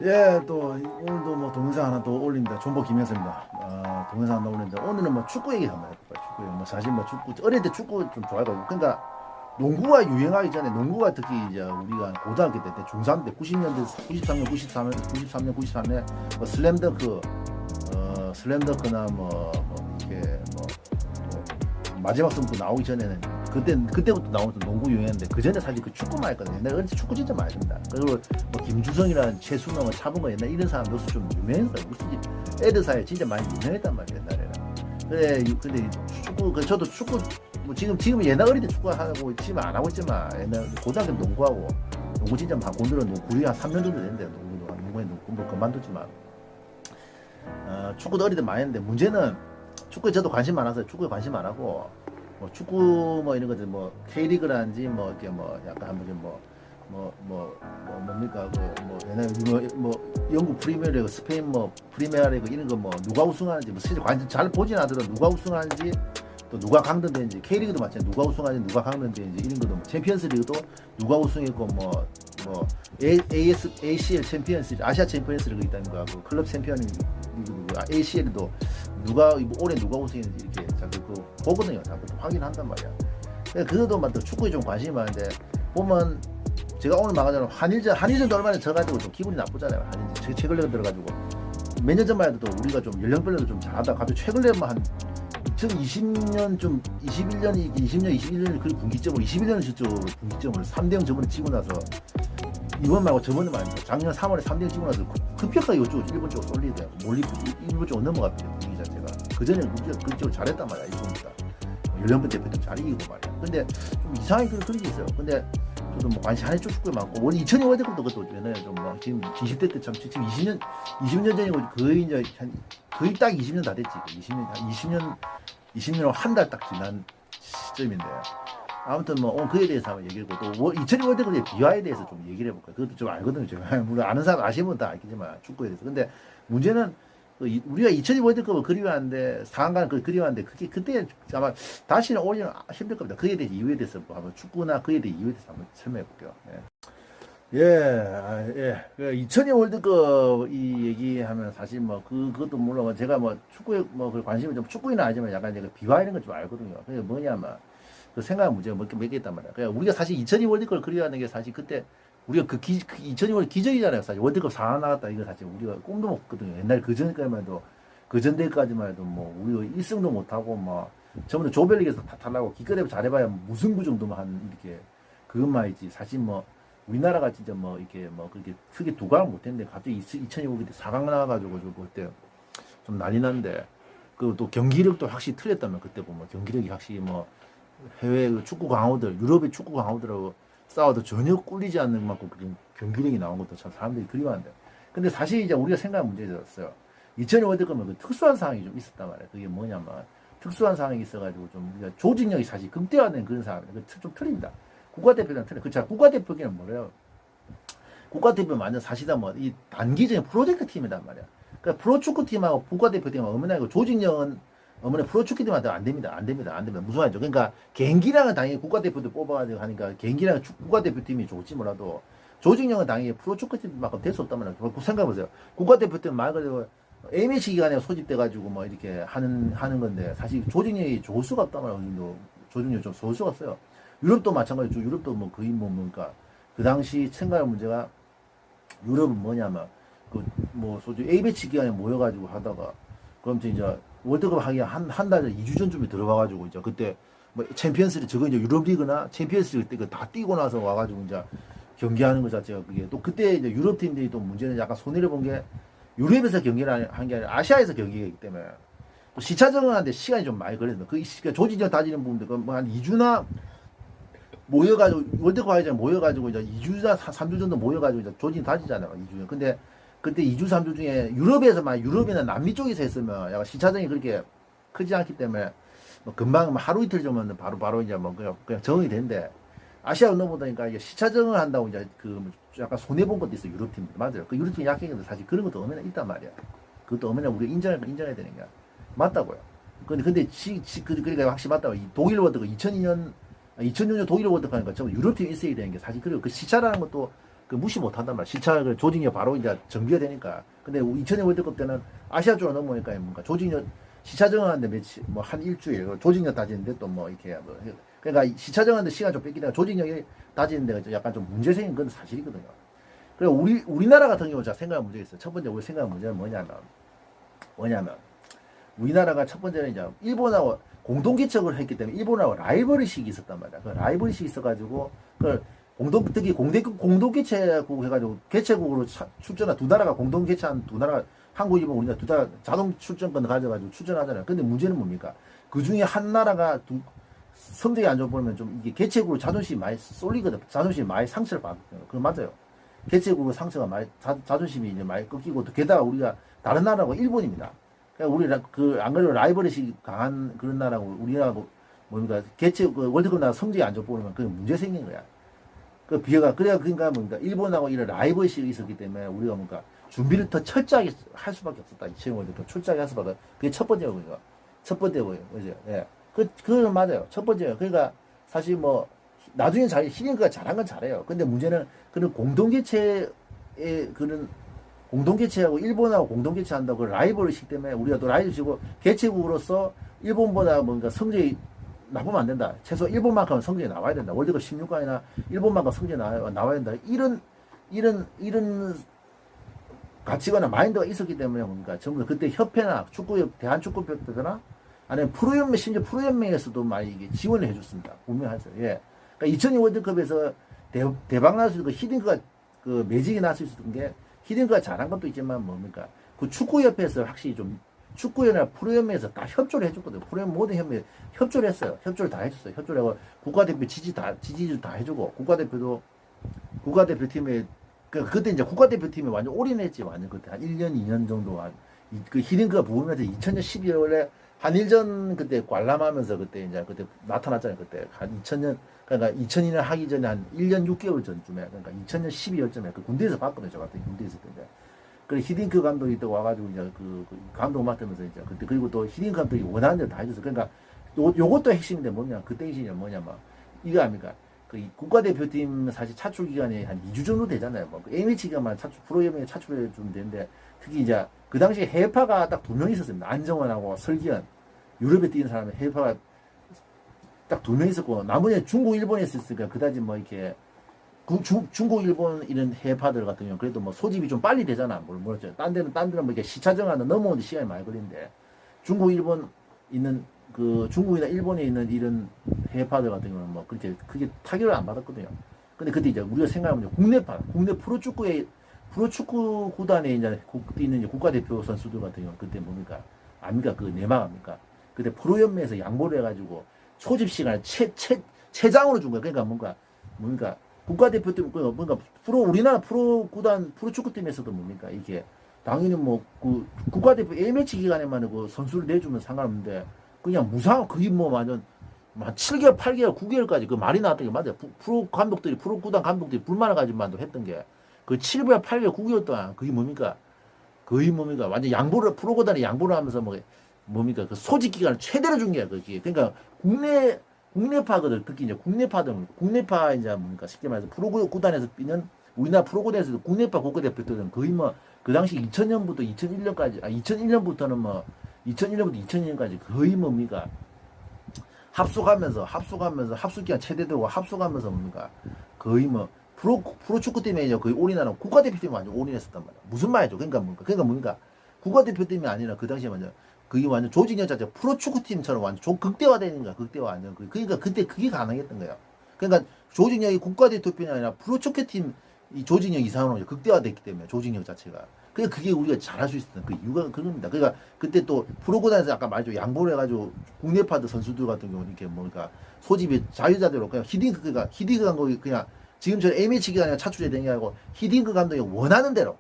예, 또 오늘도 뭐 동영상 하나 또 올립니다. 존버 김현수입니다. 동영상 하나 올립니다. 오늘은 뭐 축구 얘기 한번 해볼까요? 축구 얘기. 뭐 사실 뭐 축구 어릴 때 축구 좀 좋아해가지고 그러니까 농구가 유행하기 전에 농구가 특히 이제 우리가 고등학교 때 중3 때 90년대 93년 93년 뭐 슬램덩크나 뭐 이렇게 또 마지막 승부 나오기 전에는 그때부터 나오던 농구 유행했는데 그 전에 사실 그 축구만 했거든요. 내가 어릴 때 축구 진짜 많이 했습니다. 그리고 뭐 김주성이나 최순호, 차범근 옛날 이런 사람들도 좀 유명했어요. 무슨 애들 사이에 진짜 많이 유명했단 말이에요 옛날에는. 근데 축구 저도 축구 뭐 지금 옛날 어릴 때 축구 하고 지금 안 하고 있지만 옛날 고등학교 농구하고 농구 진짜 막 곤드는 구리 한 3년 정도 됐는데 농구에 뭐 그만두지만 축구도 어릴 때 많이 했는데 문제는 축구에 저도 관심 많아서 축구에 관심 안 하고 뭐 축구 뭐 이런 것들 뭐 K리그라든지 뭐 이렇게 뭐 약간 한번 뭡니까 그 뭐 옛날에 뭐 영국 프리미어리그 스페인 뭐 프리미어리그 이런 거 뭐 누가 우승하는지 뭐 실제 관심 잘 보진 않더라도 누가 우승하는지 또 누가 강등되는지 K리그도 마찬가지 누가 우승하는지 누가 강등되는지 이런 것도 뭐 챔피언스리그도 누가 우승했고 뭐 ACL 챔피언스 아시아 챔피언스 리그 있다는 거하고 그 클럽 챔피언 리그 ACL도 누가 올해 누가 우승했는지 이렇게 자꾸 그 보거든요. 자꾸 확인한단 말이야. 그래도 막또 축구에 좀 관심이 많은데 보면 제가 오늘 막아잖아 한일전도 얼마 전에 져가지고 좀 기분이 나쁘잖아요. 한일전 최근에 들어가지고 몇 년 전만 해도 또 우리가 좀 연령별로도 좀 잘하다 갑자기 최근에만 한 2020년 좀 21년 21년 그 분기점으로 21년 실적으로 분기점으로 3대0 저번에 치고 나서 이번 말고 저번에 말입니다. 작년 3월에 3대0 치고 나서 급격하게 이쪽 일본 쪽으로 쏠리대요. 일본 쪽으로 넘어갔대요. 분위기 자체가 그 전에 그쪽으로 잘했단 말이야. 일본보다 연령별 대표도 잘 이기고 말이야. 근데 좀 이상하게 그런 게 있어요. 근데 저도 뭐 관심 한해 쪽 축구에 많고 원래 2002 월드컵도 그것도 옛날에 좀막 지금 20대 때 참 지금 20년 전이고 거의 이제 거의 딱 20년 다 됐지. 20년 한 달 딱 지난 시점인데 아무튼 뭐 오늘 그에 대해서 한번 얘기해보고 또 2002 월드컵의 비화에 대해서 좀 얘기를 해볼까요? 그것도 좀 알거든요. 제가 물론 아는 사람 아시는 분 다 알겠지만 축구에 대해서. 근데 문제는 우리가 2002 월드컵을 그리워하는데 상한가는 그리워하는데 그게 그때 아마 다시는 오기는 힘들 겁니다. 그에 대해 이유에 대해서 뭐 한번 축구나 그에 대해 이유에 대해서 한번 설명해 볼게요. 예. 2002 월드컵 이 얘기하면 사실 뭐 그것도 물론 제가 뭐 축구에 뭐 관심이 좀 축구인은 아니지만 약간 이제 비화 이런 걸 좀 알거든요. 그게 뭐냐면 그 생각 문제가 몇 개 있단 말이야. 그러니까 우리가 사실 2002 월드컵을 그리워하는 게 사실 그때 우리가 그 2002 월드 기적이잖아요. 사실 월드컵 4강 나갔다 이거 사실 우리가 꿈도 못 꿨거든요. 옛날 그 전까지만 해도 그 전대까지만 해도 뭐 우리가 1승도 못 하고 뭐 전부 조별리그에서 다 탈라고 기껏해서 잘해봐야 무승부 정도만 한 이렇게 그것만 있지. 사실 뭐 우리나라가 진짜 뭐 이렇게 뭐 그렇게 크게 두 강을 못했는데 갑자기 2002 월드 4강 나가가지고 그때 좀 난리 났는데 그 또 경기력도 확실히 틀렸다면 그때 보면 경기력이 확실히 뭐 해외 그 축구 강호들 유럽의 축구 강호들하고 싸워도 전혀 꿀리지 않는 만큼 경기력이 나온 것도 참 사람들이 그리워한대. 근데 사실 이제 우리가 생각한 문제였어요. 2002 월드컵은 그 특수한 상황이 좀 있었단 말이에요. 그게 뭐냐면 특수한 상황이 있어가지고 좀 우리가 조직력이 사실 극대화된 그런 상황이에요. 좀 틀립니다. 국가대표랑 틀려. 그렇죠. 국가대표기는 뭐래요? 국가대표는 완전 사실은 뭐 이 단기적인 프로젝트 팀이란 말이야. 그러니까 프로축구팀하고 국가대표팀하고 어머나 이거 조직력은 어머나 프로축구팀한테 안 됩니다. 무슨 말이죠? 그러니까 개인기량은 당연히 국가대표도 뽑아가지고 하니까 개인기량은 국가대표팀이 좋지 뭐라도 조직력은 당연히 프로축구팀만큼 될 수 없단 말이야. 생각해보세요. 국가대표팀 말 그대로 A매치 기간에 소집돼가지고 뭐 이렇게 하는 건데 사실 조직력이 좋을 수가 없단 말이야. 조직력이 좀 좋을 수가 없어요. 유럽도 마찬가지죠. 유럽도 뭐 거의 뭐 뭔가 그 당시 생각할 문제가 유럽은 뭐냐면 그 뭐 소주 A매치 기간에 모여가지고 하다가 그럼 이제 월드컵 하기 한 달, 2주 전쯤에 들어가가지고 이제 그때 뭐 챔피언스리그 저거 이제 유럽리그나 챔피언스리그 때 다 뛰고 나서 와가지고 이제 경기하는 것 자체가 그게 또 그때 이제 유럽 팀들이 또 문제는 약간 손해를 본 게 유럽에서 경기를 한 게 아니라 아시아에서 경기이기 때문에 또 시차 적응하는데 시간이 좀 많이 걸렸어. 그 조직력 따지는 부분들 뭐한 2주나 모여가지고 월드컵 하기 전에 모여가지고 이제 2주나 3주 정도 모여가지고 이제 조직 다지잖아요. 2주. 근데 그때 2주 3주 중에 유럽에서만 유럽이나 남미 쪽에서 했으면 약간 시차적이 그렇게 크지 않기 때문에 뭐 금방 하루 이틀 정도면 바로 이제 뭐 그냥 적응이 되는데 아시아 넘어보니까 이제 시차 적응을 한다고 이제 그 약간 손해 본 것도 있어 유럽 팀 맞아요. 그 유럽 팀 약했는데 사실 그런 것도 엄연히 있단 말이야. 그것도 엄연히 우리가 인정해야 되는 게 맞다고요. 근데 그러니까 확실히 맞다고. 독일 월드컵 2002년 2006년 독일 월드컵 하니까 좀 유럽 팀 있어야 되는 게 사실 그리고 그 시차라는 것도 그 무시 못 한단 말이야. 시차 그 조직력 바로 이제 정비가 되니까. 근데 2002년 월드컵 때는 아시아 쪽으로 넘어오니까 뭔가 조직력 시차 정하는데 며칠 뭐 한 일주일 조직력 따지는데 또 뭐 이렇게 뭐 그러니까 시차 정하는데 시간 좀 뺏기다가 조직력이 따지는 데가 약간 좀 문제 생긴 건 사실이거든요. 그리고 우리나라 같은 경우 자 생각할 문제가 있어요. 첫 번째 우리 생각할 문제는 뭐냐면 우리나라가 첫 번째는 이제 일본하고 공동 개척을 했기 때문에 일본하고 라이벌의식이 있었단 말이야. 그 라이벌의식이 있어가지고 그 특히 공동 개최국 해가지고 개최국으로 출전한 두 나라가 공동 개최한 두 나라가 한국, 일본, 우리나라 두 나라 자동 출전권 가져가지고 출전하잖아요. 근데 문제는 뭡니까? 그 중에 한 나라가 성적이 안 좋으면 좀 이게 개최국으로 자존심이 많이 쏠리거든. 자존심이 많이 상처를 받거든요. 그건 맞아요. 개최국으로 상처가 많이 자존심이 이제 많이 꺾이고 또 게다가 우리가 다른 나라고 일본입니다. 그러니까 우리 안 그래도 라이벌의식이 강한 그런 나라고 우리나라 뭡니까? 월드컵 나라 성적이 안 좋으면 그게 문제 생긴 거야. 그 비교가 그러니까 뭡니까? 일본하고 이런 라이벌의식이 있었기 때문에 우리가 뭔가 준비를 더 철저하게 할 수밖에 없었다. 2000 월드컵 철저하게 할 수밖에. 그게 첫 번째고요. 첫 번째고요. 그죠? 예. 그건 맞아요. 첫 번째요. 그러니까 사실 뭐 나중에 히딩크가 잘한 건 잘해요. 근데 문제는 그런 공동개최하고 일본하고 공동개최한다고 라이벌의식 때문에 우리가 또 라이벌이고 개최국으로서 일본보다 뭔가 성적이 나쁘면 안 된다. 최소 일본만큼은 성적이 나와야 된다. 월드컵 16강이나 일본만큼 성적이 나와야 된다. 이런 가치관이나 마인드가 있었기 때문에 뭡니까? 전부 그때 협회나 대한축구협회나 아니면 심지어 프로연맹에서도 많이 이게 지원을 해줬습니다. 분명하죠. 예. 그러니까 2002 월드컵에서 대박 날 수 있는 그 히딩크가 그 매직이 날 수 있었던 게 히딩크가 잘한 것도 있지만 뭡니까? 그 축구협회에서 확실히 좀 축구연이나 프로연맹에서 다 협조를 해줬거든요. 프로연맹 모든 협회 협조를 했어요. 협조를 다 해줬어요. 협조를 하고 국가대표 지지도 다 해주고 국가대표팀에 그때 이제 국가대표팀이 완전 올인했지 완전 그때 한 1년 2년 정도 그 히딩크가 부으면서 2000년 12월에 한일전 그때 관람하면서 그때 나타났잖아요. 그때 한 2000년 그러니까 2002년 하기 전에 한 1년 6개월 전쯤에 그러니까 2000년 12월쯤에 그 군대에서 봤거든요. 저 같은 군대에 있을 때. 그래 히딩크 감독이 또 와가지고 이제 그 감독 맡으면서 이제 그때 그리고 또 히딩크 감독이 원하는 대로 다 해줬어. 그러니까 요것도 핵심인데 뭐냐 그때 핵심이 뭐냐 막 이거 아닙니까? 그 국가대표팀 사실 차출 기간이 한 2주 정도 되잖아요. 뭐그 A매치 기간만 프로연맹에 차출해 주면 되는데 특히 이제 그 당시에 해파가 딱 두 명 있었습니다. 안정환하고 설기현 유럽에 뛰는 사람은 해파가 딱 두 명 있었고 나머지 중국 일본에 있었으니까 그다지 뭐 이렇게 중국 일본 이런 해파들 같은 경우 그래도 뭐 소집이 좀 빨리 되잖아. 뭐죠? 딴 데는 뭐 이렇게 시차 정하는 넘어오는데 시간이 많이 걸리는데 중국이나 일본에 있는 이런 해파들 같은 경우는 뭐 그렇게 크게 타격을 안 받았거든요. 근데 그때 이제 우리가 생각하면 국내 프로축구 구단에 이제 있는 국가대표 선수들 같은 경우 그때 뭡니까? 압니까? 그 내막합니까? 그때 프로연맹에서 양보를 해가지고 소집 시간을 최장으로 준 거야. 그러니까 뭡니까? 국가대표팀 뭔가 우리나라 프로축구팀에서도 뭡니까? 이게 당연히 뭐 그 국가대표 A매치 기간에만 그 선수를 내주면 상관없는데 그냥 무상 거의 뭐 완전 한 7개월, 8개월, 9개월까지 그 말이 나왔던 게 맞아요. 프로구단 감독들이 불만을 가지고만도 했던 게 그 7개월, 8개월, 9개월 동안 그게 뭡니까? 완전 프로구단이 양보를 하면서 뭡니까? 그 소집 기간을 최대로 준 게야, 그게. 그러니까 국내파거든. 특히 이제 국내파 이제 뭡니까? 쉽게 말해서 프로구단에서 뛰는 우리나라 프로구단에서도 국내파 국가대표들은 거의 뭐 그 당시 2000년부터 2001년까지 2001년부터는 뭐 2001년부터 2002년까지 거의 뭡니까? 합숙기간 최대되고 합숙하면서 뭡니까? 거의 뭐 프로축구팀에 이제 거의 올인하는 국가대표팀이 완전 올인했었단 말이야. 무슨 말이죠? 그러니까 뭡니까? 국가대표팀이 아니라 그 당시에 완전 그게 완전 조직력 자체가 프로축구팀처럼 완전 극대화되는 거야. 완전. 그러니까 그때 그게 가능했던 거야. 그러니까 조직력이 국가대표팀이 아니라 프로축구팀 이 조직력 이상으로 극대화됐기 때문에 조직력 자체가. 그러니까 그게 우리가 잘할 수 있었던 그 이유가 그겁니다. 그러니까 그때 또 프로구단에서 아까 말했죠. 양보를 해가지고 국내파드 선수들 같은 경우는 이렇게 뭡니까 소집이 자유자재로 그냥 히딩크 감독이 그냥 지금처럼 A매치 기간에 차출해야 되는 게 아니고 히딩크 감독이 원하는 대로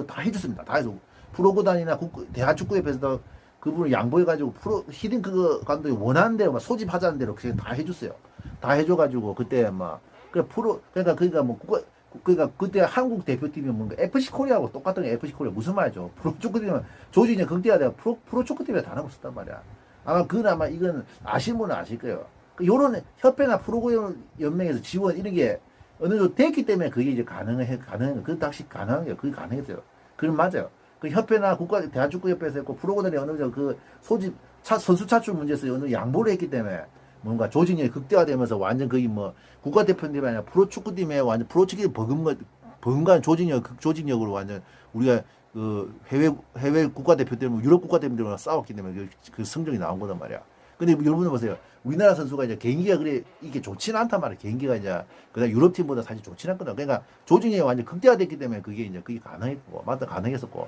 다 해줬습니다. 다 해서 프로구단이나 대한축구협회에서 그분을 양보해가지고 히딩크 감독이 원하는 대로 소집하자는 대로 그냥 다 해줬어요. 다 해줘가지고 그때 그러니까 그때 한국 대표팀이 뭔가 FC 코리아하고 똑같은 게 FC 코리아 무슨 말이죠? 프로축구팀은 조직이 극대화되고 프로축구팀에 다름없었단 말이야. 아마 이건 아시는 분은 아실 거예요. 요런 협회나 프로그램 연맹에서 지원 이런 게 어느 정도 됐기 때문에 그게 이제 가능한, 그 당시 가능한 게, 그게 가능했어요. 그건 맞아요. 그 협회나 대한축구협회에서 했고, 프로고단이 어느 정도 그 소집, 선수 차출 문제에서 어느 정도 양보를 했기 때문에, 뭔가 조직력이 극대화되면서 완전 거의 뭐, 국가대표팀이 아니라 프로축구팀에 완전 프로축구 버금가는 조직력으로 완전 우리가 그 해외 국가대표들, 유럽 국가대표들과 싸웠기 때문에 그 성적이 나온 거단 말이야. 근데 여러분 보세요. 우리나라 선수가 이제 개인기가 그래 이게 좋지는 않단 말이야. 개인기가 이제 그다음 유럽 팀보다 사실 좋지는 않거든. 그러니까 조직력이 완전 극대화됐기 때문에 그게 가능했고, 맞다 가능했었고.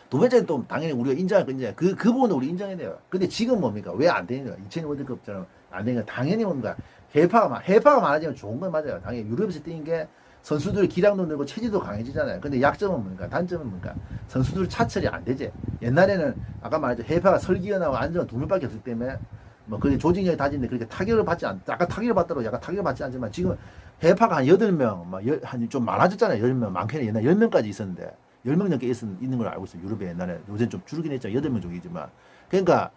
두 번째는 또 당연히 우리가 인정할 건 이제 그 부분은 우리 인정해야 돼요. 근데 지금 뭡니까? 왜 안 되냐? 2002 월드컵처럼 안 되니까 당연히 뭡니까? 해파가 많아지면 좋은 건 맞아요. 당연히 유럽에서 뛰는 게 선수들 기량도 늘고 체질도 강해지잖아요. 근데 약점은 뭡니까? 단점은 뭡니까? 선수들 차철이 안 되지. 옛날에는 아까 말했죠. 해파가 설기현하고 안정은 두 명밖에 없기 때문에 뭐 그게 조직력이 다진데 그렇게 타격을 받지 않, 아까 타격을 받더라도 약간 타격을 받지 않지만 지금 해파가 한 8명, 한 좀 많아졌잖아요. 10명, 많게는 옛날 10명까지 있었는데 10명 넘게 있는 걸 알고 있어요. 유럽에 옛날에. 요새 좀 줄긴 했죠. 8명 정도이지만. 그러니까,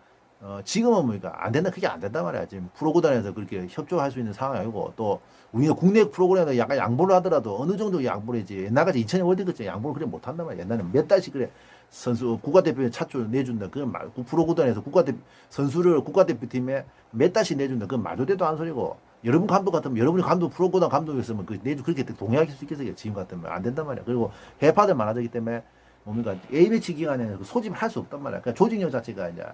지금은 뭐니까 안 된다. 그게 안 된단 말이야. 지금 프로구단에서 그렇게 협조할 수 있는 상황이 아니고 또 우리가 국내 프로그램에서 약간 양보를 하더라도 어느 정도 양보를 했지. 옛날같이 2000년 월드컵 양보를 그래 못 한단 말이야. 옛날에는 몇 달씩 그래. 선수, 국가대표에 차출 내준다. 그건 말, 프로구단에서 선수를 국가대표팀에 몇 달씩 내준다. 그건 말도 되도 안 소리고. 여러분 감독 같으면 여러분이 구단 감독이었으면 그렇게 동의하실 수 있겠어요. 지금 같으면 안 된단 말이야. 그리고 해파들 많아지기 때문에 뭡니까 A매치 기간에 소집을 할 수 없단 말이야. 그러니까 조직력 자체가 이제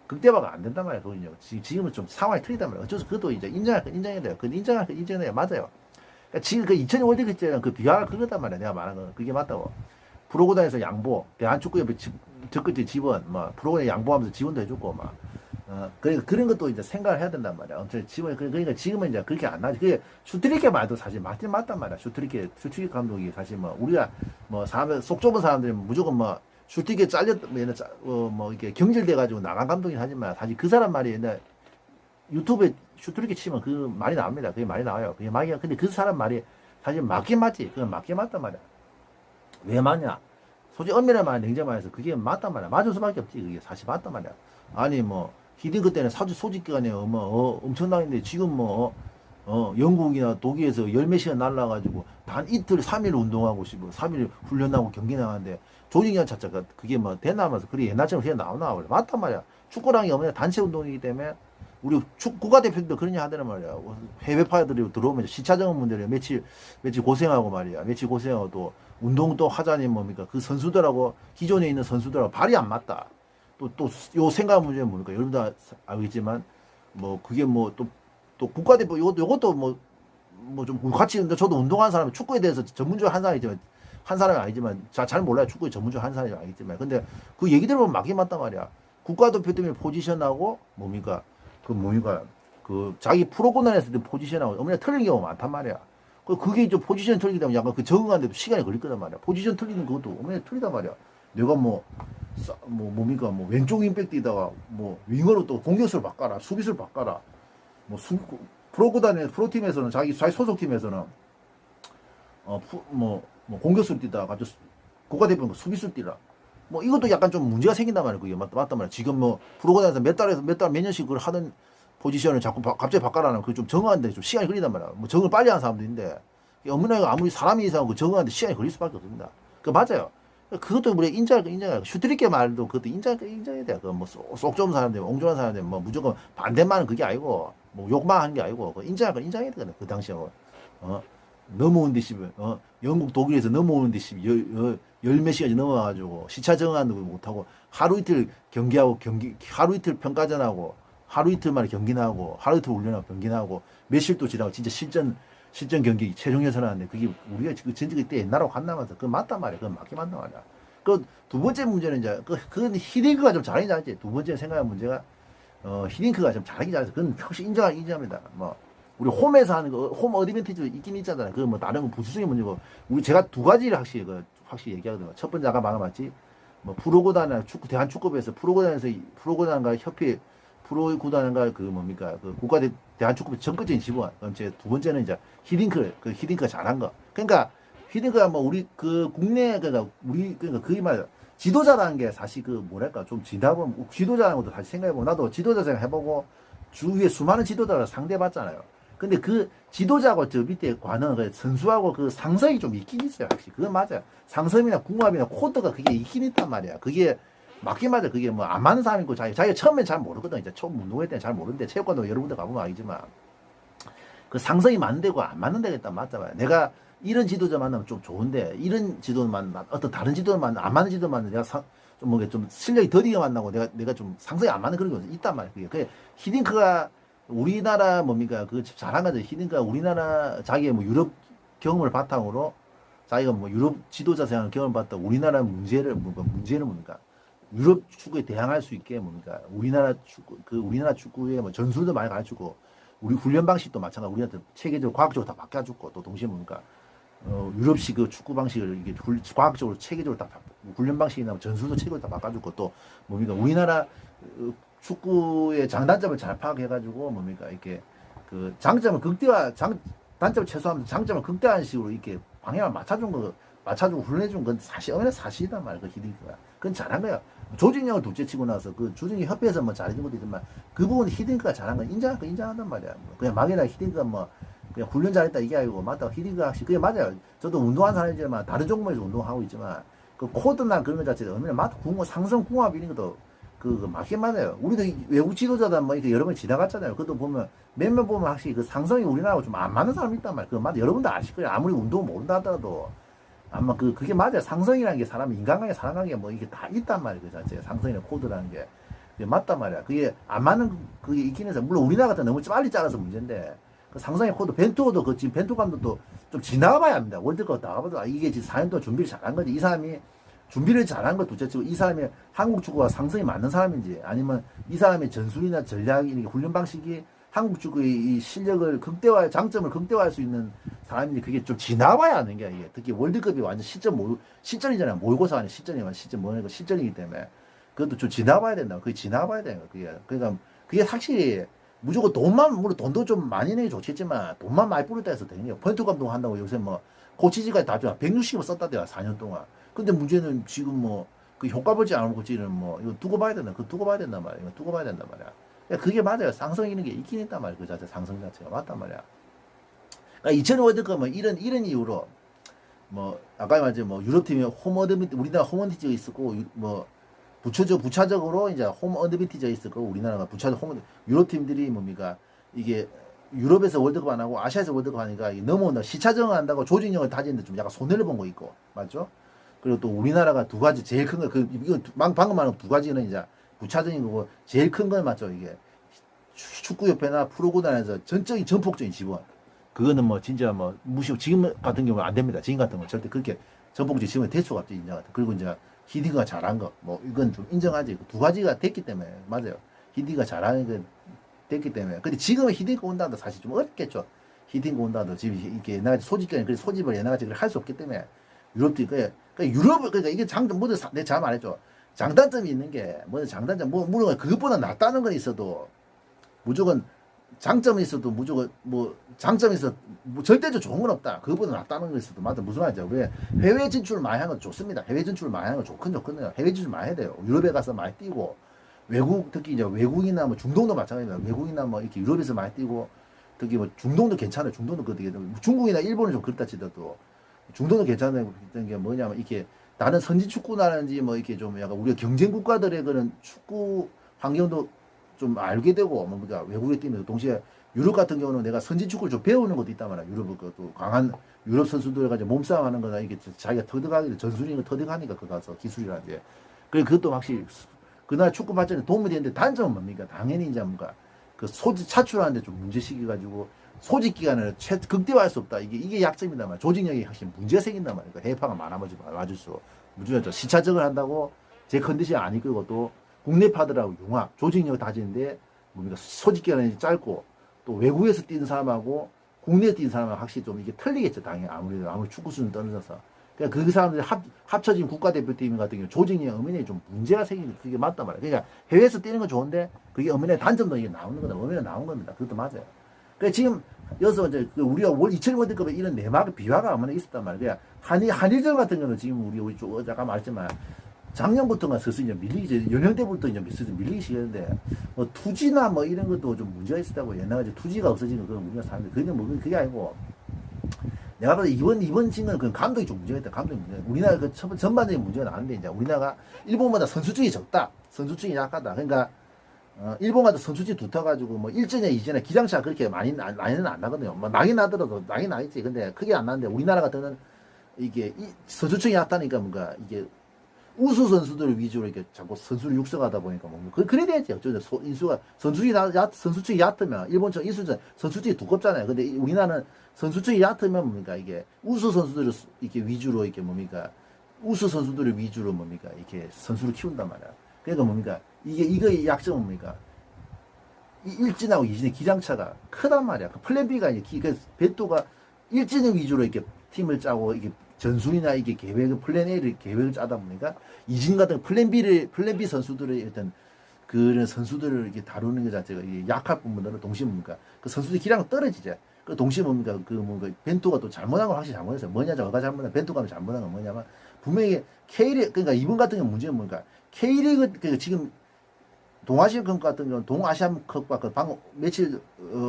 극대화가 안 된단 말이야. 조직력. 지금은 좀 상황이 틀리단 말이야. 어쩌서 그것도 이제 인정해야 돼요. 인정해야 맞아요. 그러니까 지금 그 2002 월드컵 때는 그 비하가 그거단 말이야. 내가 말한 건 그게 맞다고. 프로구단에서 양보, 대한축구협회 적극적 지원, 뭐 프로구단에 양보하면서 지원도 해주고 막. 그러니까 그런 것도 이제 생각을 해야 된단 말이야. 그러니까 지금은 이제 그렇게 안 나지. 그게 슈트리케 말도 사실 맞단 말이야. 슈트리케 감독이 사실 뭐 우리가 뭐 속 좁은 사람들이 무조건 뭐 슈트리케 뭐 이렇게 경질돼가지고 나간 감독이 하지만 사실 그 사람 말이 옛날 유튜브에 슈트리케 치면 그 말이 나옵니다. 그게 말이 나와요. 그게 말이야. 근데 그 사람 말이 사실 맞긴 맞지. 그건 맞긴 맞단 말이야. 왜 맞냐? 솔직히 엄밀한 말, 냉정한 말해서 그게 맞단 말이야. 맞을 수밖에 없지. 그게 사실 맞단 말이야. 아니 뭐 히딩크 때는 소집 기간에 엄청나는데 지금 영국이나 독일에서 열 몇 시간 날라가지고 단 이틀 3일 운동하고 3일 훈련하고 경기 나가는데 조직력 자체가 그게 뭐 되나면서 그게 옛날처럼 그냥 나오나 그래. 맞단 말이야. 축구랑이 없는 단체 운동이기 때문에 우리 국가대표들도 그러냐 하더란 말이야. 해외 파들이 들어오면 시차적인 문제로 며칠 고생하고 말이야. 며칠 고생하고 또 운동도 하자니 뭡니까? 그 선수들하고 기존에 있는 선수들하고 발이 안 맞다. 요 생각 문제는 뭡니까? 여러분 다 알겠지만, 뭐, 그게 뭐, 또 국가대표, 요것도 뭐 좀 같이, 근데 저도 운동하는 사람, 축구에 대해서 전문적으로 한 사람이 아니지만, 잘 몰라요. 축구에 전문적으로 한 사람이 아니지만. 근데 그 얘기 들어보면 맞긴 맞단 말이야. 국가대표 때문에 포지션하고, 자기 프로구단에서 포지션하고, 어머니가 틀린 경우가 많단 말이야. 그게 좀 포지션 틀리기 때문에 약간 그 적응하는데도 시간이 걸릴 거단 말이야. 포지션 틀리는 것도 어머니가 틀리단 말이야. 내가 왼쪽 윙백 뛰다가 윙어로 또 공격수를 바꿔라, 수비수를 바꿔라. 프로팀에서는 자기 소속팀에서는 공격수를 뛰다가 갑자기 국가대표는 수비수를 뛰라. 이것도 약간 좀 문제가 생긴단 말이야. 그게 맞단 말이야. 지금 프로구단에서 몇 년씩 그걸 하는 포지션을 자꾸 갑자기 바꿔라는 그게 좀 적응하는데 좀 시간이 걸린단 말이야. 적응을 빨리 하는 사람도 있는데 어머니가 아무리 사람이 이상하고 적응하는데 시간이 걸릴 수밖에 없습니다. 그 맞아요. 그것도 우리가 인정할 슈트리케 말도 그것도 인정해야 돼. 속 좁은 사람들, 옹졸한 사람들, 무조건 반대만은 그게 아니고, 욕만 하는 게 아니고, 인정할 건 인정해야 되거든, 그 당시에. 넘어오는데, 영국, 독일에서 넘어오는데, 열 몇 시간이 넘어가가지고, 시차 정한도 못하고, 하루 이틀 경기하고, 하루 이틀 평가전하고, 하루 이틀 만에 경기 나고, 하루 이틀 훈련하고, 경기 나고, 며칠도 지나고, 진짜 실전 경기 최종 예선하는데 그게 우리가 그 전적이 때 옛날하고 간다면서 그건 맞단 말이야. 그건 맞긴 맞단 말이야. 그 두 번째 문제는 이제 그건 히딩크가 좀 잘하긴 잘했지. 두 번째 생각한 문제가 히딩크가 좀 잘하긴 잘했어. 그건 확실히 인정합니다. 우리 홈에서 하는 거 홈 어드밴티지 있긴 있잖아요. 그 다른 건 부수적인 문제고 제가 두 가지를 확실히 얘기하거든요. 첫 번째 아까 말한 프로구단이나 대한축구부에서 프로구단과 협회 프로구단과 대한축구부 전권적인 지원. 그럼 두 번째는 이제 히딩크가 잘한 거. 그러니까 히딩크가 우리 국내 그게 말이야. 지도자라는 게 사실 좀 지도자라는 것도 다시 생각해보고 나도 지도자 생각해보고 주위에 수많은 지도자를 상대해봤잖아요. 근데 그 지도자하고 저 밑에 관은 그 선수하고 그 상성이 좀 있긴 있어요. 확실히. 그건 맞아요. 상성이나 궁합이나 코드가 그게 있긴 있단 말이야. 그게 맞긴 맞아. 그게 뭐 안 맞는 사람이 있고 자기가 처음엔 잘 모르거든. 이제 처음 운동할 때는 잘 모르는데 체육관도 여러 군데 가보면 알지만 그 상성이 맞는 데고 안 맞는 데가 있단 맞잖아요. 내가 이런 지도자 만나면 좀 좋은데 이런 지도를 만나 어떤 다른 지도를 만나 안 맞는 지도를 만나 내가 좀 뭐게 좀 실력이 더디게 만나고 내가 좀 상성이 안 맞는 그런 게 있단 말이에요. 그게 히딩크가 우리나라 뭡니까 그 잘한 거죠. 히딩크가 우리나라 자기의 뭐 유럽 경험을 바탕으로 자기가 뭐 유럽 지도자 생활 경험을 봤다 우리나라 문제는 뭡니까 유럽 축구에 대항할 수 있게 뭡니까 우리나라 축구에 뭐 전술도 많이 가르치고 우리 훈련 방식도 마찬가지 우리한테 체계적으로 과학적으로 다 바꿔주고 또 동시에 뭡니까 유럽식 그 축구 방식을 이게 과학적으로 체계적으로 다 훈련 방식이나 전술도 체계적으로 다 바꿔주고 또 뭡니까 우리나라 축구의 장단점을 잘 파악해가지고 뭡니까 이렇게 그 장점을 단점을 최소화하면서 장점을 극대화하는 식으로 이렇게 방향을 맞춰주고 훈련해준 건 사실 어머나 사실이단 말이야 그 히딩크가 그건 잘한 거야. 조직력을 둘째치고 나서 그 조직력 협회에서 뭐 잘해준 것도 있지만 그 부분 히딩크가 잘한 건 인정한단 말이야. 그냥 막이나 히딩크가 뭐 그냥 훈련 잘했다 이게 아니고 맞다 히딩크가 확실히 그게 맞아요. 저도 운동한 사람이지만 다른 종목에서 운동하고 있지만 그 코드나 그런 것 자체가 얼마나 맞다 상성 궁합 이런 것도 맞긴 맞아요. 우리도 외국 지도자다 뭐 이렇게 여러 번 지나갔잖아요. 그것도 보면 몇몇 보면 확실히 그 상성이 우리나라하고 좀 안 맞는 사람이 있단 말이에요. 그거 맞아. 여러분도 아실 거예요. 아무리 운동 모른다 하더라도 아마 그게 맞아요. 상성이라는 게 사람이 인간관계 살아가는 게 뭐 이게 다 있단 말이에요. 그 자체에 상성이나 코드라는 게 그게 맞단 말이야. 그게 안 맞는 그게 있긴 해서 물론 우리나라 같은 너무 빨리 짜라서 문제인데 그 상성의 코드 벤투도 그 지금 벤투 감독도 좀 지나가봐야 합니다. 월드컵 나가봐도 아, 이게 지금 4년 동안 준비를 잘한 거지. 이 사람이 준비를 잘한 것 둘째치고 이 사람이 한국 축구와 상성이 맞는 사람인지 아니면 이 사람의 전술이나 전략이 훈련 방식이 한국 축구의 이 실력을 장점을 극대화할 수 있는 사람인지 그게 좀 지나봐야 하는 게 이게 특히 월드컵이 완전 실전이잖아요. 모의고사 아닌 실전이면 실전이기 때문에 그것도 좀 지나봐야 된다. 그게 지나봐야 되는 거 그게 그러니까 그게 확실히 무조건 물론 돈도 좀 많이 내기 좋겠지만 돈만 많이 뿌렸다 해서 되는 거예요. 포인트 감독 한다고 요새 뭐 코치지까지 다 160을 썼다대요 4년 동안. 근데 문제는 지금 뭐 그 효과 보지 않은 코치는 뭐 이거 두고 봐야 된다. 두고 봐야 된단 말이야. 이거 두고 봐야 된단 말이야. 그게 맞아요. 상성 있는 게 있긴 있단 말이야. 그 자체 상성 자체가 맞단 말이야. 그러니까 2000 월드컵은 이런 이유로 뭐 아까 말했죠. 뭐 유럽팀이 우리나라 홈 어드밴티지가 있었고 뭐 부차적으로 이제 홈 어드밴티지가 있었고 우리나라가 유럽팀들이 뭡니까 이게 유럽에서 월드컵 안 하고 아시아에서 월드컵 하니까 넘어온다 시차적을 한다고 조직력을 다지는데 좀 약간 손해를 본 거 있고 맞죠? 그리고 또 우리나라가 두 가지 제일 큰 거 이거 방금 말한 두 가지는 이제 부차적인 거고 제일 큰 건 맞죠 이게 축구협회나 프로구단에서 전폭적인 지원 그거는 뭐 진짜 뭐 무시고 지금 같은 경우는 안 됩니다. 지금 같은 건 절대 그렇게 전폭적인 지원이 될 수가 없죠 인정. 그리고 이제 히딩크가 잘한 거 뭐 이건 좀 인정하지 두 가지가 됐기 때문에 맞아요. 히딩크가 잘하는 게 됐기 때문에 근데 지금은 히딩크 온다도 사실 좀 어렵겠죠. 히딩크 온다도 지금 이렇게 옛날같이 소집을 옛날같이 할 수 없기 때문에 유럽도 그러니까 이게 장점 모두 내가 잘 말했죠. 장단점이 있는 게 뭐 장단점 물론 그것보다 낫다는 건 있어도 무조건 장점이 있어도 무조건 뭐 장점이 있어 뭐 절대적으로 좋은 건 없다. 그것보다 낫다는 거 있어도 맞아 무슨 말이죠? 왜 해외 진출을 많이 하는 건 좋습니다. 해외 진출을 많이 하는 건 좋거든요. 해외 진출 많이 해야 돼요. 유럽에 가서 많이 뛰고 특히 이제 외국이나 뭐 중동도 마찬가지입니다. 외국이나 뭐 이렇게 유럽에서 많이 뛰고 특히 뭐 중동도 괜찮아요. 중동도 그렇게 중국이나 일본은 좀 그렇다 치더라도 중동도 괜찮은 게 뭐냐면 이렇게 나는 선진 축구라든지 뭐 이렇게 좀 약간 우리가 경쟁 국가들의 그런 축구 환경도 좀 알게 되고 뭡니까 외국에 뛰면서 동시에 유럽 같은 경우는 내가 선진 축구를 좀 배우는 것도 있단 말이야. 유럽 그또 강한 유럽 선수들 가지고 몸싸움하는 거나 이게 자기가 터득하기 전술이는 터득하니까 그 가서 기술이라는 게 그래 그것도 확실히 그날 축구 발전에 도움이 되는데 단점은 뭡니까 당연히 이제 뭔가 그 소집 차출하는데 좀 문제식이 가지고 소집 기간을 극대화할 수 없다. 이게 약점이단 말이야. 조직력이 확실히 문제가 생긴단 말이야. 해파가 많아질수록 무조건 시차적을 한다고 제 컨디션이 안 이끌고 또 국내파들하고 융합, 조직력을 다지는데 뭡니까 소집 기간이 짧고 또 외국에서 뛰는 사람하고 국내에서 뛰는 사람하고 확실히 좀 이게 틀리겠죠. 당연히 아무리 축구 수준 떨어져서. 그러니까 그 사람들이 합쳐진 국가대표팀 같은 경우 조직력 엄연히 좀 문제가 생기는 그게 맞단 말이야. 그러니까 해외에서 뛰는 건 좋은데 그게 엄연히 단점도 이게 나오는 거다. 엄연히 나온 겁니다. 그것도 맞아요. 그러니까 지금 여기서 이제 우리가 2000 월드컵에 이런 내막 비화가 아무나 있었단 말이야. 한일전 같은 경우는 지금 우리 쪽 아까 말했지만 작년부터가 슬슬 이제 밀리기, 연령대부터 이제 슬슬 밀리기 시작했는데, 뭐, 투지나 뭐 이런 것도 좀 문제가 있었다고. 옛날에 투지가 없어지는 그런 문제가 사는데, 그게 뭐, 그게 아니고, 내가 봐도 이번 진은 그 감독이 좀 문제가 있다. 감독이 문제. 우리나라 그 전반적인 문제가 나는데, 이제 우리나라가 일본보다 선수층이 적다. 선수층이 약하다. 그러니까, 일본과도 선수층이 두터가지고, 뭐, 1전에 2전에 기량차 그렇게 많이는 안 나거든요. 뭐, 나긴 나더라도, 나긴 나겠지. 근데 크게 안 나는데, 우리나라 같은 이게, 선수층이 약다니까 뭔가, 이게, 우수 선수들 위주로 이렇게 자꾸 선수를 육성하다 보니까 뭐, 그래 돼야지. 어쩌죠. 인수가, 선수층이 얕으면, 일본처럼 인수전 선수층이 두껍잖아요. 근데 우리나라는 선수층이 얕으면 뭡니까, 이게, 우수 선수들을 이렇게 위주로, 이렇게 뭡니까, 우수 선수들을 위주로 뭡니까, 이렇게 선수를 키운단 말이야. 그러니까 뭡니까, 이거의 약점은 뭡니까, 이 일진하고 이진의 기량차가 크단 말이야. 그 플랜 B가 이제 그 벤투가 일진 위주로 이렇게 팀을 짜고 이게 전술이나 이게 계획을 플랜 A를 계획을 짜다 보니까 이진 같은 플랜 B 선수들의 어떤 그런 선수들을 이렇게 다루는 것 자체가 약할 부분들은 동시에 뭡니까 그 선수들 기량은 떨어지죠. 그 동시에 뭡니까 그 뭔가 벤투가 또 잘못한 걸 확실히 잘못했어요. 뭐냐 저가 잘못한 벤투가 잘못한 건 뭐냐면 분명히 K리그 그러니까 이번 같은 경우 문제는 뭔가 K리그 그 지금 동아시안컵 같은 경우는 동아시안컵과 그 방 며칠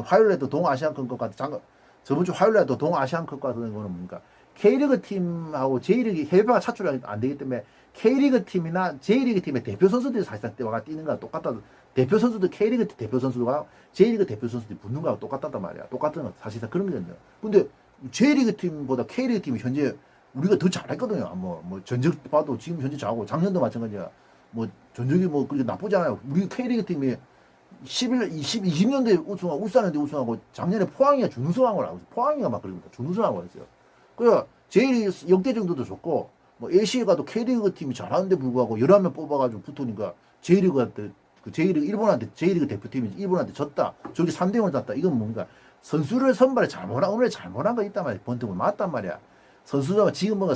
화요일에도 동아시안컵 같은 저번 주 화요일에도 동아시안컵 같은 경우는 뭡니까 K리그 팀하고 J리그 해외파가 차출이 안 되기 때문에 K리그 팀이나 J리그 팀의 대표 선수들이 사실상 때와 뛰는 거랑 똑같다. 대표 선수들 K리그 대표 선수들과 J리그 대표 선수들이 붙는 거하고 똑같단 말이야. 똑같은 거 사실상 그런 거거든요. 근데 J리그 팀보다 K리그 팀이 현재 우리가 더 잘했거든요. 뭐 전적 봐도 지금 현재 잘하고 작년도 마찬가지야. 뭐 전적이 뭐 그렇게 나쁘지 않아요. 우리 K리그 팀이 20년대 우승하고 울산대 우승하고 작년에 포항이가 준우승한 걸 알고 있어요. 포항이가 막 그럽니다. 준우승한 거였어요. 그래야 제일 역대 정도도 좋고 뭐 AC에 가도 K리그 팀이 잘하는데 불구하고 11명 뽑아가지고 붙으니까 J리그한테 그 J리그 일본한테 J리그 대표팀이 일본한테 졌다. 저기 3대0을 졌다. 이건 뭔가 선수를 선발에 잘못한 거 있단 말이야. 번뜩은 맞단 말이야. 선수가 지금 뭔가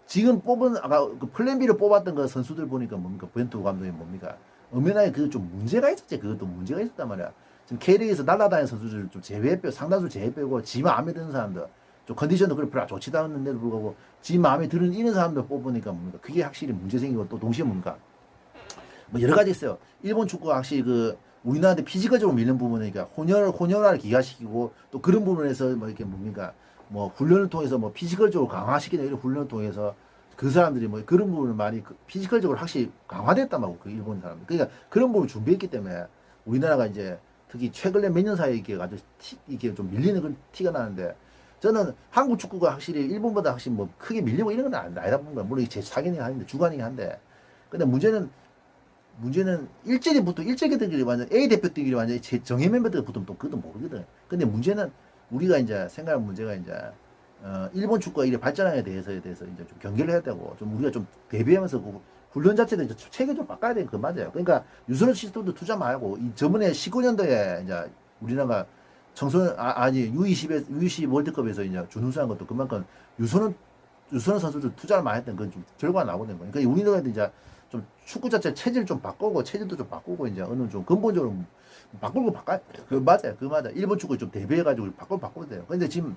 지금 뽑은 아까 그 플랜 B를 뽑았던 그 선수들 보니까 뭡니까 벤투 감독이 뭡니까 엄연하게 그 좀 문제가 있었지. 그것도 문제가 있었단 말이야. 지금 K리그에서 날아다니는 선수들 좀 상당수 제외 빼고 지 마음에 드는 사람들 좀 컨디션도 그렇게 별로 좋지도 않은데도 불구하고 지 마음에 드는 이런 사람들 뽑으니까 뭡니까 그게 확실히 문제 생기고 또 동시에 뭡니까 뭐 여러 가지 있어요. 일본 축구가 확실히 그 우리나라한테 피지컬적으로 밀는 부분이니까 혼혈화를 기하시키고 또 그런 부분에서 뭐 이렇게 뭡니까 뭐 훈련을 통해서 뭐 피지컬적으로 강화시키는 이런 훈련을 통해서 그 사람들이 뭐 그런 부분을 많이 피지컬적으로 확실히 강화됐단 말이고 그 일본 사람들. 그러니까 그런 부분을 준비했기 때문에 우리나라가 이제 특히 최근에 몇 년 사이에 이렇게 아주 이게 좀 밀리는 그런 티가 나는데 저는 한국 축구가 확실히 일본보다 확실히 뭐 크게 밀리고 이런 건 아니다 보니까 물론 제 사견이긴 한데 주관이긴 한데 근데 문제는 일제기들끼리 완전 A 대표들끼리 완전 정예 멤버들 붙으면 또 그것도 모르거든. 근데 문제는 우리가 이제 생각할 문제가 이제 일본 축구가 이래 발전하게 대해서 이제 좀 경계를 해야 되고 좀 우리가 좀 대비하면서 그 훈련 자체도 이제 체계 좀 바꿔야 되는 거 맞아요. 그러니까 유소년 시스템도 투자 말고 저번에 19년도에 이제 우리나라가 청소년 아니 U20 월드컵에서 이제 준우승한 것도 그만큼 유소년 선수들 투자를 많이 했던 건 좀 결과가 나오는 거니까 그러니까 우리나라도 이제 좀 축구 자체 체질을 좀 바꾸고 체질도 좀 바꾸고 이제 어느 좀 근본적으로 바꿔 그 맞아 일본 축구 좀 대비해가지고 바꿔야 돼요. 근데 지금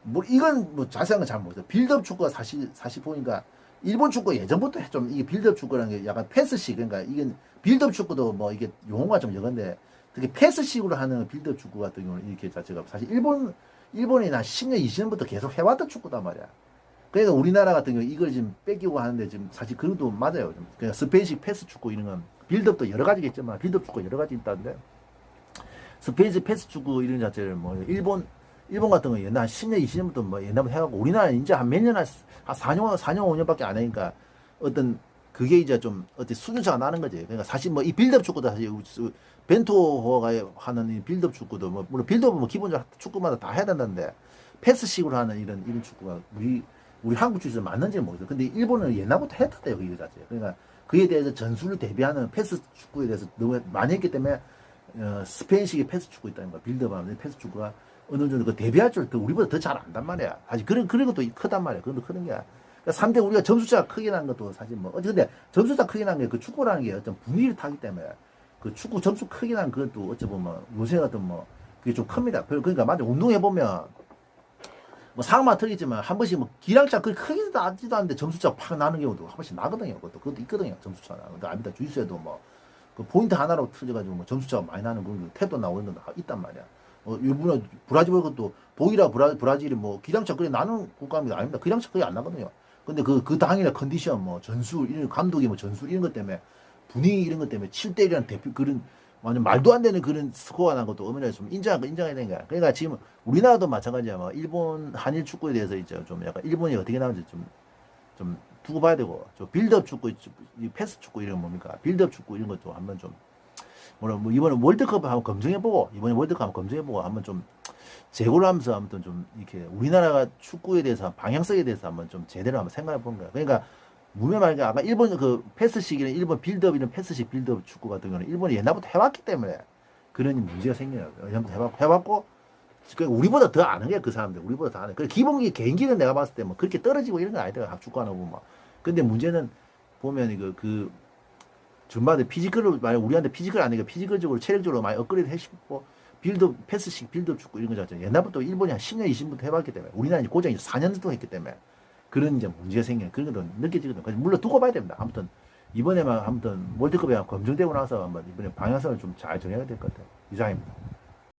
뭐 이건 뭐 자세한 건 잘 모르겠어요. 빌드업 축구가 사실 보니까 일본 축구 예전부터 좀 이게 빌드업 축구라는 게 약간 패스식 그러니까 이게 빌드업 축구도 뭐 이게 용어가 좀 여건데 특히 패스식으로 하는 빌드업 축구 같은 경우는 이렇게 자체가 사실 일본이 한 10년 20년부터 계속 해왔던 축구단 말이야. 그러니까 우리나라 같은 경우 이걸 지금 뺏기고 하는데 지금 사실 그것도 맞아요. 그냥 스페인식 패스 축구 이런 건 빌드업도 여러 가지겠지만 빌드업 축구 여러 가지 있다는데 스페인식 패스 축구 이런 자체를 뭐 일본 같은 거 옛날 한 10년 20년부터 뭐 옛날부터 해갖고 우리나라는 이제 한 몇 년 한 4년 5년밖에 안 하니까 어떤 그게 이제 좀 어떤 수준차가 나는 거지. 그러니까 사실 뭐 이 빌드업 축구도 사실 벤투호가 하는 이 빌드업 축구도 뭐 물론 빌드업은 뭐 기본적으로 축구마다 다 해야 된다는데 패스식으로 하는 이런 축구가 우리 한국 축구에서 맞는지는 모르겠어요. 근데 일본은 옛날부터 했었대요, 그 자체. 그러니까 그에 대해서 전술을 대비하는 패스 축구에 대해서 너무 많이 했기 때문에 스페인식의 패스 축구 있다는 거야. 빌드업하는 패스 축구가 어느 정도 그 대비할 줄 우리보다 더 잘 안단 말이야. 사실 그런 것도 크단 말이야. 그건 더 크는 게. 그러니까 상대 우리가 점수차가 크게 난 것도 사실 뭐 근데 점수차 크게 난 게 그 축구라는 게 어떤 분위기를 타기 때문에 그 축구 점수 크게 난 그것도 어찌 보면 요새 같은 뭐 그게 좀 큽니다. 그러니까 맞아 운동해 보면 뭐 상황만 틀리지만 한 번씩 뭐 기량차 그 크게 나지도 않는데 점수차 팍 나는 경우도 한 번씩 나거든요. 그것도 있거든요. 점수차 나는. 근데 아닙니다. 주짓수에도 뭐 그 포인트 하나로 틀려가지고 뭐 점수차가 많이 나는 그런 태도 나오는 건 있단 말이야. 일본은 브라질 것도 보이라 브라질이 뭐 기량차 그래 나는 국가입니다. 아닙니다. 기량차 거의 안 나거든요. 근데 그 당일의 컨디션 뭐 전술 이런 감독이 뭐 전술 이런 것 때문에 분위기 이런 것 때문에 7대1이라는 대표 그런 완전 말도 안 되는 그런 스코어가 난 것도 어머니가 좀 인정해야 되는 거야. 그러니까 지금 우리나라도 마찬가지야. 뭐 일본 한일 축구에 대해서 이제 좀 약간 일본이 어떻게 나오는지 좀 두고 봐야 되고, 저 빌드업 축구, 이 패스 축구 이런 거 뭡니까? 빌드업 축구 이런 것도 한번 좀 뭐 이번에 월드컵 한번 검증해보고 이번에 월드컵 한번 검증해보고 한번 좀 재고를 하면서 아무튼 좀 이렇게 우리나라가 축구에 대해서 방향성에 대해서 한번 좀 제대로 한번 생각해 본 거야. 그러니까 무명 말게 아까 일본 그 패스식이나 일본 빌드업 이런 패스식 빌드업 축구 같은 경우는 일본이 옛날부터 해왔기 때문에 그런 문제가 생겨요. 옛날부터 해왔고 그러니까 우리보다 더 아는 게 그 사람들 우리보다 더 아는. 그 기본기 개인기는 내가 봤을 때 뭐 그렇게 떨어지고 이런 건 아니더라. 축구 안 하고 막. 근데 문제는 보면 이거 그 전반에 피지컬을 만약 우리한테 피지컬 아니니까 피지컬적으로 체력적으로 많이 업그레이드 해시고 빌드 패스식 빌드 축구 이런 거 자체 옛날부터 일본이 한 10년 20년부터 해봤기 때문에 우리나라 고장이 4년 동안 했기 때문에 그런 이제 문제가 생겨요. 그런 것도 느껴지거든. 물론 두고 봐야 됩니다. 아무튼 이번에만 아무튼 월드컵에 검증되고 나서 한번 이번에 방향성을 좀 잘 정해야 될 것 같아요. 이상입니다.